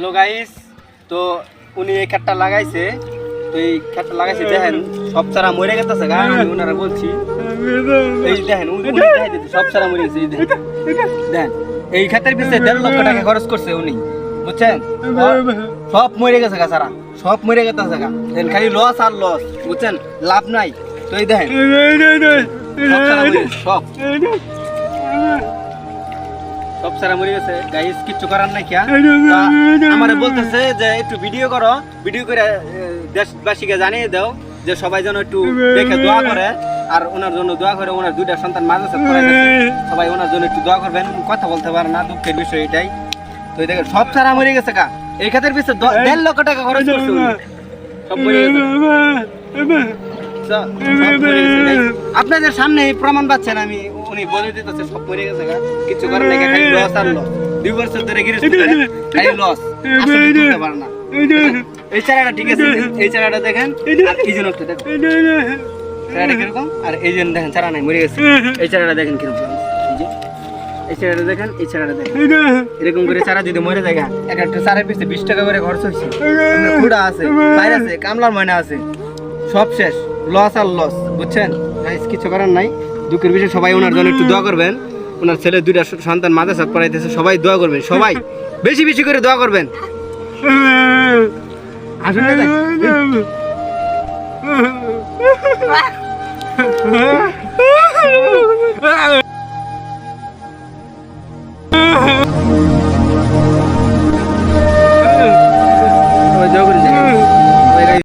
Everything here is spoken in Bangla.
হ্যালো গাইস, তো উনি এই খেতটা লাগাইছে। তো এই খেতটা লাগাইছে, দেখেন সব চারা মরে গেছে গা। আমি ওনারা বলছি, এই দেখেন উনি দেখাই দিতে সব চারা মরে গেছে। দেখেন এই খেতের পিছনে 1.5 লক্ষ টাকা খরচ করছে উনি, বুঝছেন? সব মরে গেছে গা, চারা সব মরে গেছে গা। খালি লস আর লস, বুঝছেন? লাভ নাই। তো এই দেখেন সব চারা মরে গেছে, সব সারা মরে গেছে গাইস, কিচ্ছু করার নাই। আমারে বলতেছে যে একটু ভিডিও করো, ভিডিও করে দেশবাসীকে জানিয়ে দাও যে সবাই যেন একটু দেখে দোয়া করে, আর ওনার জন্য দোয়া করে। ওনার 2টা সন্তান মাদ্রাসা পড়াইতেছে, সবাই ওনার জন্য একটু দোয়া করবেন। কথা বলতে পারে না, দুঃখের বিষয় এটাই। তো এই দেখেন সব সারা মরে গেছে কা। এই খাতের পিছনে 1.5 লক্ষ টাকা খরচ করছে উনি, সব মরে গেছে। আপনাদের সামনে প্রমাণ পাচ্ছেন, আমি উনি বলে দিতেছে সব মরে গেছে গা, কিছু করার নাই। খালি লস আর লস, 2 বছর ধরে গিরিশ খালি লস, আসলে করতে পারে না। এই চারাটা ঠিক আছে, এই চারাটা দেখেন, আর এই জন্য একটা দেখেন চারাটা কিরকম, আর এই জন্য দেখেন চারা নাই মরে গেছে। এই চারাটা দেখেন কিরকম, এই চারাটা দেখেন, এই চারাটা দেখেন। এরকম করে চারা যদি মরে যায়, একটা চারের পিছনে 20 টাকা করে খরচ হয়েছে। খুঁড়া আছে, বাইরে আছে, কামলার ময়না আছে, সব শেষ, লস আর লস, বুঝছেন? কিছু করার নাই, দুঃখের বিষয়। সবাই ওনার জন্য একটু দোয়া করবেন। ওনার ছেলে 2টা সন্তান মাদ্রাসা পড়াইতেছে, সবাই দোয়া করবেন, সবাই বেশি বেশি করে দোয়া করবেন। আসুন